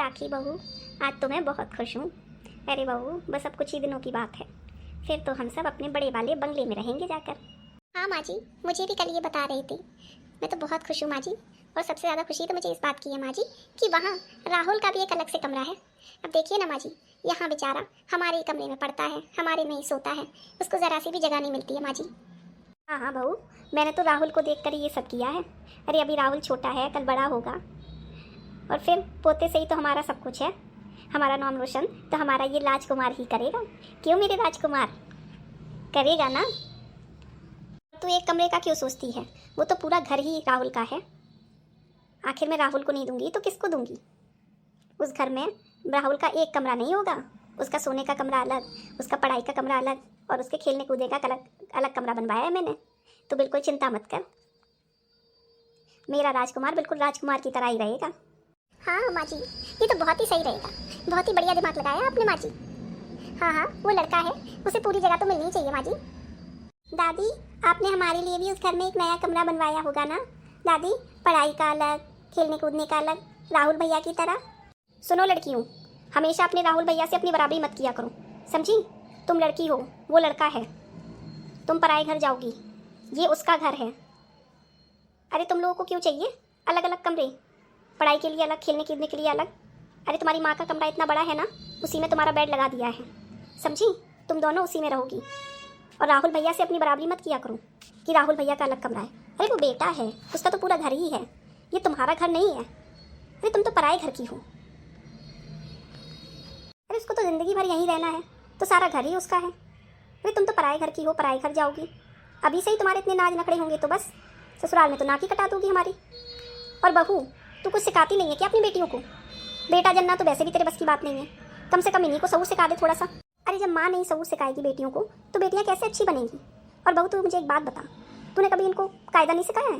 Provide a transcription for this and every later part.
राखी बहू, आज तो मैं बहुत खुश हूँ। अरे बहू, बस अब कुछ ही दिनों की बात है, फिर तो हम सब अपने बड़े वाले बंगले में रहेंगे जाकर। हाँ माँ जी, मुझे भी कल ये बता रही थी। मैं तो बहुत खुश हूँ माँ जी। और सबसे ज़्यादा खुशी तो मुझे इस बात की है माँ जी कि वहाँ राहुल का भी एक अलग से कमरा है। अब देखिए ना माँ जी, यहाँ बेचारा हमारे ही कमरे में पड़ता है, हमारे में ही सोता है, उसको ज़रा सी भी जगह नहीं मिलती है माँ जी। हाँ हाँ बहू, मैंने तो राहुल को देखकर ये सब किया है। अरे अभी राहुल छोटा है, कल बड़ा होगा और फिर पोते से ही तो हमारा सब कुछ है। हमारा नाम रोशन तो हमारा ये राजकुमार ही करेगा। क्यों मेरे राजकुमार, करेगा ना? तू एक कमरे का क्यों सोचती है? वो तो पूरा घर ही राहुल का है। आखिर मैं राहुल को नहीं दूंगी तो किसको दूंगी? उस घर में राहुल का एक कमरा नहीं होगा, उसका सोने का कमरा अलग, उसका पढ़ाई का कमरा अलग और उसके खेलने कूदने का अलग अलग कमरा बनवाया है मैंने। तो बिल्कुल चिंता मत कर, मेरा राजकुमार बिल्कुल राजकुमार की तरह ही रहेगा। हाँ माँ जी, ये तो बहुत ही सही रहेगा। बहुत ही बढ़िया दिमाग लगाया आपने माँ जी। हाँ हाँ, वो लड़का है, उसे पूरी जगह तो मिलनी चाहिए माँ जी। दादी, आपने हमारे लिए भी उस घर में एक नया कमरा बनवाया होगा ना? दादी, पढ़ाई का अलग, खेलने कूदने का अलग, राहुल भैया की तरह। सुनो लड़कियों, हमेशा अपने राहुल भैया से अपनी बराबरी मत किया करो, समझी? तुम लड़की हो, वो लड़का है। तुम पराए घर जाओगी, ये उसका घर है। अरे तुम लोगों को क्यों चाहिए अलग अलग कमरे? पढ़ाई के लिए अलग, खेलने कूदने के लिए अलग। अरे तुम्हारी माँ का कमरा इतना बड़ा है ना, उसी में तुम्हारा बेड लगा दिया है, समझी? तुम दोनों उसी में रहोगी। और राहुल भैया से अपनी बराबरी मत किया करो कि राहुल भैया का अलग कमरा है। अरे वो बेटा है, उसका तो पूरा घर ही है, ये तुम्हारा घर नहीं है। अरे तुम तो पराए घर की हो। अरे उसको तो ज़िंदगी भर यहीं रहना है, तो सारा घर ही उसका है। अरे तुम तो पराए घर की हो, पराए घर जाओगी। अभी से ही तुम्हारे इतने नाज नखड़े होंगे तो बस ससुराल में तो नाक ही कटा दोगी हमारी। और बहू, तू कुछ सिखाती नहीं है क्या अपनी बेटियों को? बेटा जनना तो वैसे भी तेरे बस की बात नहीं है, कम से कम इन्हीं को सबूर सिखा दे थोड़ा सा। अरे जब माँ नहीं सबूर सिखाएगी बेटियों को तो बेटियाँ कैसे अच्छी बनेंगी? और बहू तू मुझे एक बात बता, तूने कभी इनको कायदा नहीं सिखाया है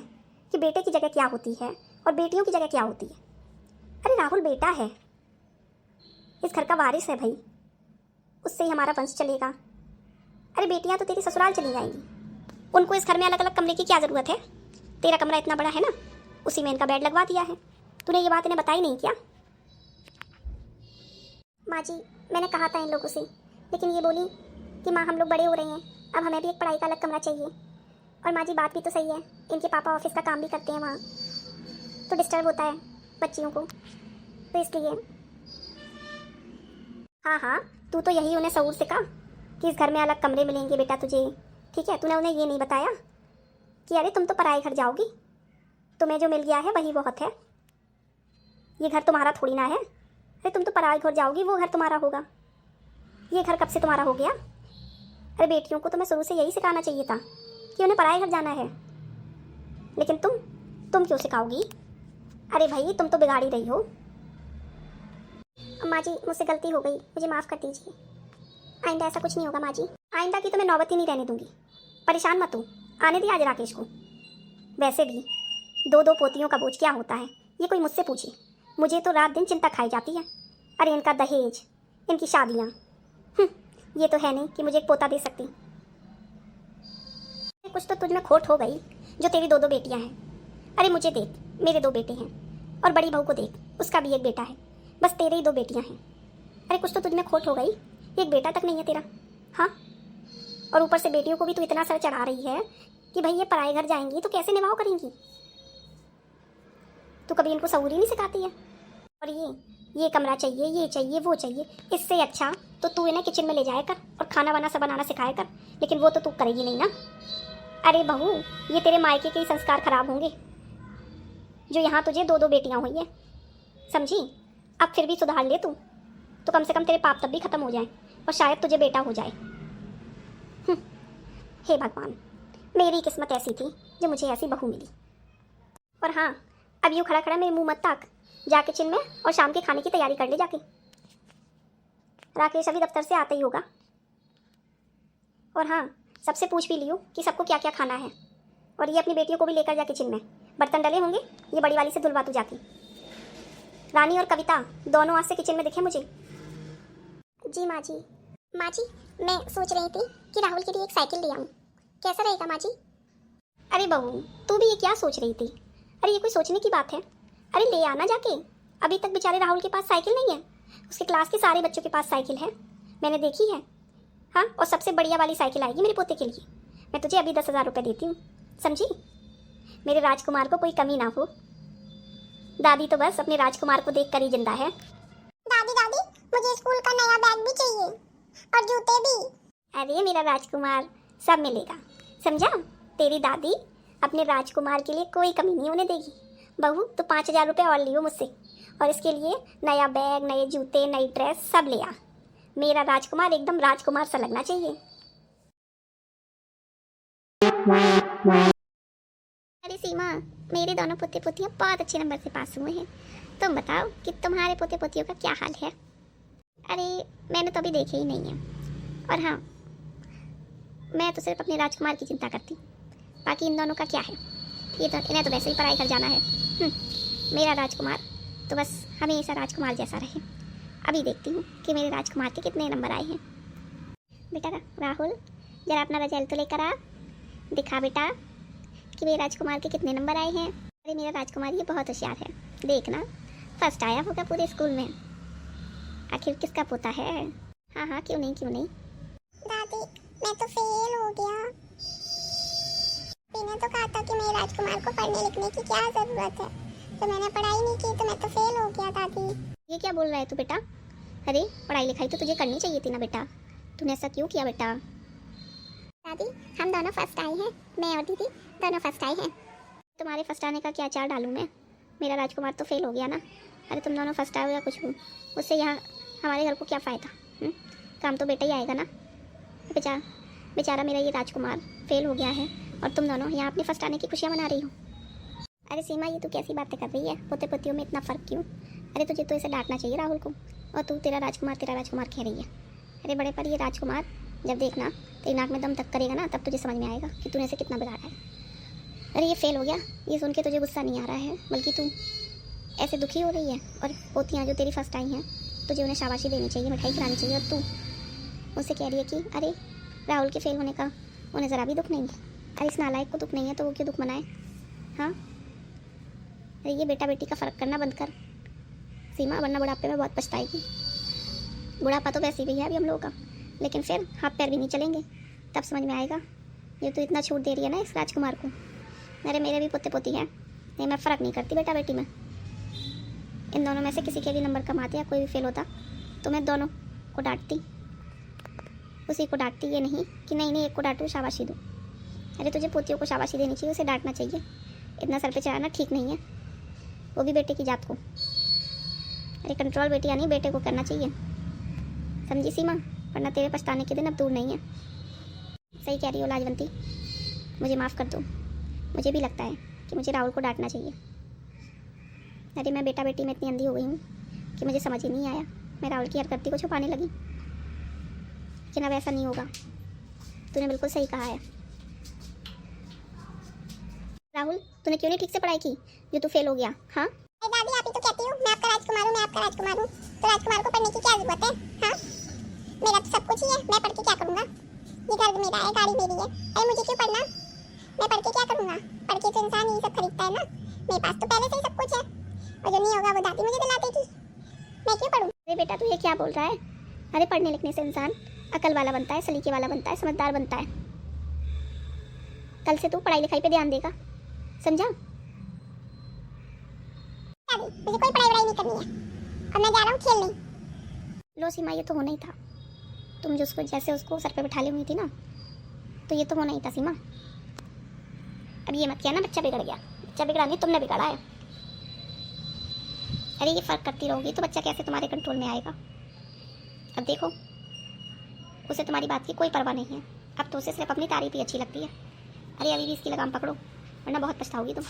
कि बेटे की जगह क्या होती है और बेटियों की जगह क्या होती है? अरे राहुल बेटा है, इस घर का वारिस है भाई, उससे ही हमारा वंश चलेगा। अरे बेटियाँ तो तेरी ससुराल चली जाएंगी, उनको इस घर में अलग अलग कमरे की क्या ज़रूरत है? तेरा कमरा इतना बड़ा है ना, उसी में इनका बेड लगवा दिया है। तूने ये बात इन्हें बताई नहीं क्या? माँ जी, मैंने कहा था इन लोगों से, लेकिन ये बोली कि माँ हम लोग बड़े हो रहे हैं, अब हमें भी एक पढ़ाई का अलग कमरा चाहिए। और माँ जी बात भी तो सही है, इनके पापा ऑफिस का काम भी करते हैं वहाँ, तो डिस्टर्ब होता है बच्चियों को, तो इसलिए। हाँ हाँ, तू तो यही उन्हें सबूर सिखा कि इस घर में अलग कमरे मिलेंगे बेटा तुझे, ठीक है? तूने उन्हें ये नहीं बताया कि अरे तुम तो पराए घर जाओगी, तुम्हें जो मिल गया है वही बहुत है, ये घर तुम्हारा थोड़ी ना है। अरे तुम तो पराए घर जाओगी, वो घर तुम्हारा होगा। ये घर कब से तुम्हारा हो गया? अरे बेटियों को तो मैं शुरू से यही सिखाना चाहिए था कि उन्हें पराए घर जाना है, लेकिन तुम क्यों सिखाओगी? अरे भाई, तुम तो बिगाड़ ही रही हो। माँ जी मुझसे गलती हो गई, मुझे माफ़ कर दीजिए, आइंदा ऐसा कुछ नहीं होगा माँ जी। आइंदा की तो मैं नौबत ही नहीं रहने दूंगी। परेशान मत हो, आने दी आज राकेश को। वैसे भी दो दो पोतियों का बोझ क्या होता है, ये कोई मुझसे पूछे? मुझे तो रात दिन चिंता खाई जाती है। अरे इनका दहेज, इनकी शादियाँ, ये तो है नहीं कि मुझे एक पोता दे सकती। कुछ तो तुझ में खोट हो गई जो तेरी दो दो बेटियां हैं। अरे मुझे देख, मेरे दो बेटे हैं, और बड़ी बहू को देख, उसका भी एक बेटा है, बस तेरे ही दो बेटियां हैं। अरे कुछ तो तुझ में खोट हो गई, एक बेटा तक नहीं है तेरा। हाँ, और ऊपर से बेटियों को भी तू इतना सर चढ़ा रही है कि भाई ये पराए घर जाएंगी तो कैसे निभाव करेंगी? तू कभी इनको सबूर ही नहीं सिखाती है। और ये कमरा चाहिए, ये चाहिए, वो चाहिए, इससे अच्छा तो तू इन्हें किचन में ले जाया कर और खाना वाना सब बनाना सिखाया कर, लेकिन वो तो तू करेगी नहीं ना। अरे बहू, ये तेरे मायके के ही संस्कार खराब होंगे जो यहाँ तुझे दो दो बेटियाँ हुई हैं, समझी? अब फिर भी सुधार ले तू, तो कम से कम तेरे पाप तब भी खत्म हो जाए और शायद तुझे बेटा हो जाए। हे भगवान, मेरी किस्मत ऐसी थी जो मुझे ऐसी बहू मिली। और हाँ, अब यूँ खड़ा खड़ा मेरे मुंह मत ताक, जा किचन में और शाम के खाने की तैयारी कर ले जाके। राकेश अभी दफ्तर से आता ही होगा। और हाँ, सबसे पूछ भी लियो कि सबको क्या क्या खाना है, और ये अपनी बेटियों को भी लेकर जा किचन में। बर्तन डले होंगे, ये बड़ी वाली से धुलवा तू जाके। रानी और कविता दोनों आज से किचन में दिखे मुझे। जी माँ जी। माँ जी, मैं सोच रही थी कि राहुल के लिए एक साइकिल ले आऊँ, कैसा रहेगा माँ जी? अरे बहू, तू भी ये क्या सोच रही थी? अरे ये कोई सोचने की बात है? अरे ले आना जाके, अभी तक बेचारे राहुल के पास साइकिल नहीं है। उसके क्लास के सारे बच्चों के पास साइकिल है, मैंने देखी है। हाँ, और सबसे बढ़िया वाली साइकिल आएगी मेरे पोते के लिए। मैं तुझे अभी 10,000 रुपये देती हूँ, समझी? मेरे राजकुमार को कोई कमी ना हो। दादी तो बस अपने राजकुमार को देख कर ही जिंदा है। दादी दादी, मुझे स्कूल का नया बैग भी चाहिए और जूते भी। अरे मेरा राजकुमार, सब मिलेगा, समझा? तेरी दादी अपने राजकुमार के लिए कोई कमी नहीं होने देगी। बहू, तो 5,000 रुपये और लियो मुझसे, और इसके लिए नया बैग, नए जूते, नई ड्रेस सब ले आ। मेरा राजकुमार एकदम राजकुमार सा लगना चाहिए। अरे सीमा, मेरे दोनों पोते पोतियाँ बहुत अच्छे नंबर से पास हुए हैं। तुम बताओ कि तुम्हारे पोते पोतियों का क्या हाल है? अरे मैंने तो अभी देखे ही नहीं है। और हाँ, मैं तो सिर्फ अपने राजकुमार की चिंता करती, बाकी इन दोनों का क्या है? ये तो इन्हें तो वैसे ही पढ़ाई कर जाना है। मेरा राजकुमार तो बस हमेशा राजकुमार जैसा रहे। अभी देखती हूँ कि मेरे राजकुमार के कितने नंबर आए हैं। बेटा राहुल, जरा अपना रिजल्ट तो लेकर आ, दिखा बेटा कि मेरे राजकुमार के कितने नंबर आए हैं। अरे मेरा राजकुमार ये बहुत होशियार है, देखना फर्स्ट आया होगा पूरे स्कूल में। आखिर किसका पोता है? हाँ हाँ, क्यों नहीं क्यों नहीं। दादी, मैं तो फेल हो गया। मैंने तो कहा था कि मेरे राजकुमार को पढ़ने लिखने की क्या जरूरत है, तो मैंने पढ़ाई नहीं की तो मैं तो फेल हो गया। दादी, ये क्या बोल रहा है तू बेटा? अरे पढ़ाई लिखाई तो तुझे करनी चाहिए थी ना बेटा, तूने ऐसा क्यों किया बेटा? दादी, हम दोनों फर्स्ट आए हैं, मैं और दीदी दोनों फर्स्ट आए हैं। तुम्हारे फर्स्ट आने का क्या चार डालूं मैं? मेरा राजकुमार तो फेल हो गया ना। अरे तुम दोनों फर्स्ट आए या कुछ हो, उससे यहाँ हमारे घर को क्या फ़ायदा? काम तो बेटा ही आएगा ना। बेचारा मेरा ये राजकुमार फेल हो गया है और तुम दोनों यहाँ अपने फर्स्ट आने की खुशियाँ मना रही हो। अरे सीमा, ये तू कैसी बातें कर रही है? पोते पोतियों में इतना फ़र्क क्यों? अरे तुझे तो इसे डांटना चाहिए राहुल को, और तू तेरा राजकुमार कह रही है। अरे बड़े पर ये राजकुमार जब देखना तेरी नाक में दम तक करेगा ना, तब तुझे समझ में आएगा कि तूने इसे कितना बिगाड़ा है। अरे ये फेल हो गया, ये सुन के तुझे गुस्सा नहीं आ रहा है, बल्कि तू ऐसे दुखी हो रही है। और पोतियाँ जो तेरी फर्स्ट आई हैं, तुझे उन्हें शाबाशी देनी चाहिए, मिठाई खिलानी चाहिए, और तू मुझसे कह रही है कि अरे राहुल के फेल होने का उन्हें ज़रा भी दुख नहीं है। अरे इस नालायक को दुख नहीं है तो वो क्यों दुख मनाए? हाँ, अरे ये बेटा बेटी का फ़र्क करना बंद कर सीमा, वरना बुढ़ापे में बहुत पछताएगी। बुढ़ापा तो वैसे भी है अभी हम लोगों का, लेकिन फिर हाथ पैर भी नहीं चलेंगे, तब समझ में आएगा। ये तो इतना छूट दे रही है ना इस राजकुमार को। मेरे भी पोते पोती हैं, नहीं मैं फ़र्क नहीं करती बेटा बेटी में। इन दोनों में से किसी के भी नंबर कम आते या कोई भी फेल होता तो मैं दोनों को डांटती, उसी को डांटती, ये नहीं कि नहीं एक को डांटूँ शाबाशी दूँ। अरे तुझे पोतियों को शाबाशी देनी चाहिए, उसे डांटना चाहिए। इतना सर पे चढ़ाना ठीक नहीं है, वो भी बेटे की जात को। अरे कंट्रोल बेटी यानी बेटे को करना चाहिए, समझी सीमा? वरना तेरे पछताने के दिन अब दूर नहीं है। सही कह रही हो लाजवंती, मुझे माफ़ कर दो। मुझे भी लगता है कि मुझे राहुल को डांटना चाहिए। अरे मैं बेटा बेटी में इतनी अंधी हो गई हूँ कि मुझे समझ ही नहीं आया, मैं राहुल की हरकती को छुपाने लगी। लेकिन अब ऐसा नहीं होगा, तूने बिल्कुल सही कहा है। राहुल, तूने क्यों नहीं ठीक से पढ़ाई की जो तू फेल हो गया? हाँ दादी, आप ही तो कहती हूँ मैं आपका राजकुमार हूँ, मैं आपका राजकुमार हूँ, तो राजकुमार को पढ़ने की क्या जरूरत है? हाँ, मेरा तो सब कुछ ही है, मैं पढ़ के क्या करूँगा? ये घर मेरा है, गाड़ी मेरी है, अरे मुझे क्यों पढ़ना? मैं पढ़ के क्या करूँगा? पढ़ के तो इंसान यही सब खरीदता है ना। मेरे पास तो पहले से ही सब कुछ है, और जो नहीं होगा वो दादी मुझे दिला देगी। मैं क्यों पढ़ूँ? अरे बेटा तू ये क्या बोल रहा है? अरे पढ़ने लिखने से इंसान अकल वाला बनता है, सलीके वाला बनता है, समझदार बनता है। कल से तू पढ़ाई लिखाई पे ध्यान देगा, समझा? मुझे कोई पढ़ाई नहीं करनी है, और मैं जा रहा हूँ खेलने। लो सीमा, ये तो होना ही था। तुम जो उसको जैसे उसको सर पे बिठा ली हुई थी ना, तो ये तो होना ही था सीमा। अब ये मत कहना बच्चा बिगड़ गया, बच्चा बिगड़ा नहीं, तुमने बिगाड़ा है। अरे ये फ़र्क करती रहोगी तो बच्चा कैसे तुम्हारे कंट्रोल में आएगा? अब देखो, उसे तुम्हारी बात की कोई परवाह नहीं है, अब तो उसे सिर्फ अपनी तारीफ ही अच्छी लगती है। अरे अभी भी इसकी लगाम पकड़ो, वरना बहुत पछताओगी तुम।